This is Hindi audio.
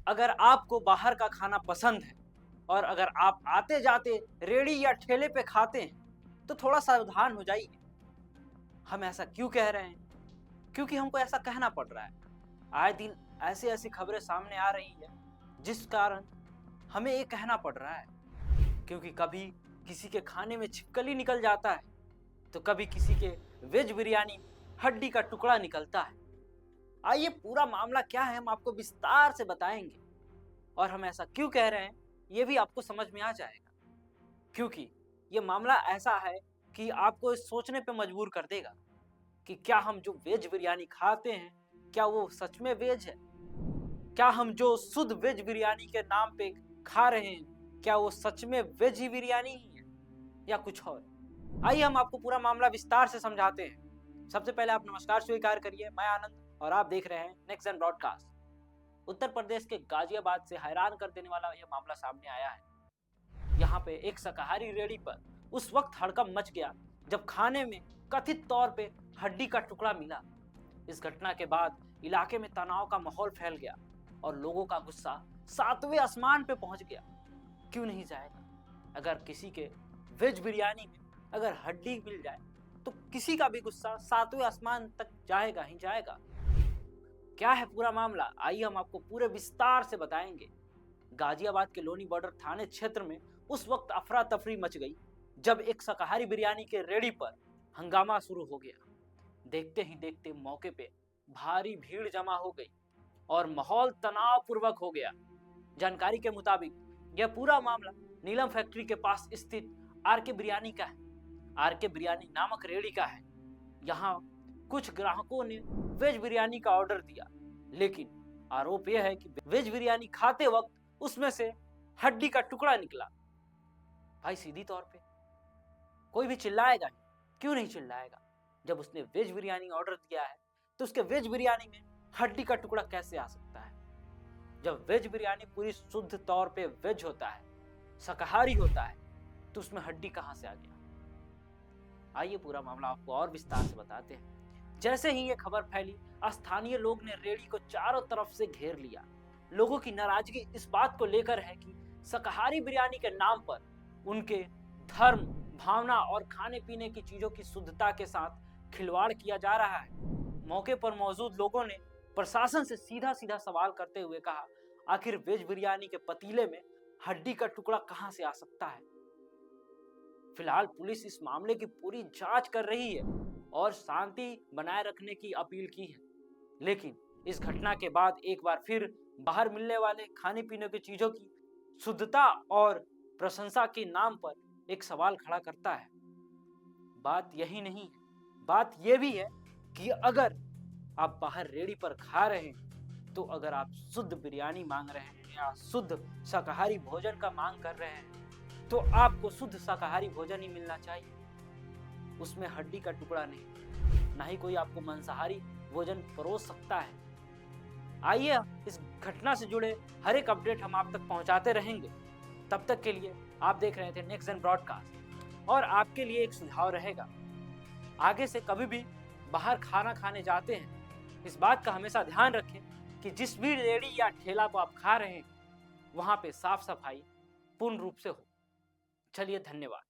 अगर आपको बाहर का खाना पसंद है और अगर आप आते जाते रेड़ी या ठेले पे खाते हैं तो थोड़ा सावधान हो जाइए। हम ऐसा क्यों कह रहे हैं? क्योंकि हमको ऐसा कहना पड़ रहा है। आए दिन ऐसी ऐसी खबरें सामने आ रही है जिस कारण हमें ये कहना पड़ रहा है। क्योंकि कभी किसी के खाने में छिपकली निकल जाता है तो कभी किसी के वेज बिरयानी हड्डी का टुकड़ा निकलता है। आइए पूरा मामला क्या है हम आपको विस्तार से बताएंगे और हम ऐसा क्यों कह रहे हैं ये भी आपको समझ में आ जाएगा। क्योंकि ये मामला ऐसा है कि आपको सोचने पे मजबूर कर देगा कि क्या हम जो वेज बिरयानी खाते हैं क्या वो सच में वेज है? क्या हम जो शुद्ध वेज बिरयानी के नाम पे खा रहे हैं क्या वो सच में वेज ही बिरयानी ही है या कुछ और? आइए हम आपको पूरा मामला विस्तार से समझाते हैं। सबसे पहले आप नमस्कार स्वीकार करिए। मैं आनंद और आप देख रहे हैं next gen broadcast. Uttar Pradesh के गाजियाबाद से हैरान कर देने वाला यह मामला सामने आया है। यहाँ पे एक शाकाहारी रेडी पर उस वक्त हड़कंप मच गया जब खाने में कथित तौर पे हड्डी का टुकड़ा मिला। इस घटना के बाद इलाके में तनाव का माहौल फैल गया और लोगों का गुस्सा सातवें आसमान पे पहुंच गया। क्यों नहीं जाएगा? अगर किसी के वेज बिरयानी में अगर हड्डी मिल जाए तो किसी का भी गुस्सा सातवें आसमान तक जाएगा ही जाएगा। क्या है पूरा मामला? आइए हम आपको पूरे विस्तार से बताएंगे। गाजियाबाद के लोनी बॉर्डर थाने क्षेत्र में उस वक्त अफरा तफरी मच गई जब एक शाकाहारी बिरयानी के रेडी पर हंगामा शुरू हो गया। देखते ही देखते मौके पे भारी भीड़ जमा हो गई और माहौल तनावपूर्वक हो गया। जानकारी के मुताबिक यह पूरा मामला नीलम फैक्ट्री के पास स्थित आरके बिरयानी का है। आरके बिरयानी नामक रेडी का है। यहाँ कुछ ग्राहकों ने वेज बिरयानी का ऑर्डर दिया, लेकिन आरोप यह है कि वेज बिरयानी खाते वक्त उसमें से हड्डी का टुकड़ा निकला। भाई सीधी तौर पे कोई भी चिल्लाएगा ही, क्यों नहीं चिल्लाएगा? जब उसने वेज बिरयानी ऑर्डर दिया है तो उसके वेज बिरयानी में हड्डी का टुकड़ा कैसे आ सकता है? जब वेज बिरयानी पूरी शुद्ध तौर पे वेज होता है, शाकाहारी होता है, तो उसमें हड्डी कहां से आ गया? आइए पूरा मामला आपको और विस्तार से बताते हैं। जैसे ही ये खबर फैली, स्थानीय लोग ने रेडी को चारों तरफ से घेर लिया। लोगों की नाराजगी इस बात को लेकर है कि शाकाहारी बिरयानी के नाम पर उनके धर्म, भावना और खाने पीने की चीजों की शुद्धता के साथ खिलवाड़ किया जा रहा है। मौके पर मौजूद लोगों ने प्रशासन से सीधा सीधा सवाल करते हुए कहा, आखिर वेज बिरयानी के पतीले में हड्डी का टुकड़ा कहां से आ सकता है? फिलहाल पुलिस इस मामले की पूरी जांच कर रही है और शांति बनाए रखने की अपील की है। लेकिन इस घटना के बाद एक बार फिर बाहर मिलने वाले खाने पीने की चीजों की शुद्धता और प्रशंसा के नाम पर एक सवाल खड़ा करता है। बात यही नहीं है, बात यह भी है कि अगर आप बाहर रेडी पर खा रहे हैं तो अगर आप शुद्ध बिरयानी मांग रहे हैं या शुद्ध शाकाहारी भोजन का मांग कर रहे हैं तो आपको शुद्ध शाकाहारी भोजन ही मिलना चाहिए। उसमें हड्डी का टुकड़ा नहीं, ना ही कोई आपको मांसाहारी भोजन परोस सकता है। आइए इस घटना से जुड़े हर एक अपडेट हम आप तक पहुंचाते रहेंगे। तब तक के लिए आप देख रहे थे नेक्स्ट जेन ब्रॉडकास्ट और आपके लिए एक सुझाव रहेगा, आगे से कभी भी बाहर खाना खाने जाते हैं इस बात का हमेशा ध्यान रखें कि जिस भी रेड़ी या ठेला को आप खा रहे हैं वहां पे साफ सफाई पूर्ण रूप से हो। चलिए धन्यवाद।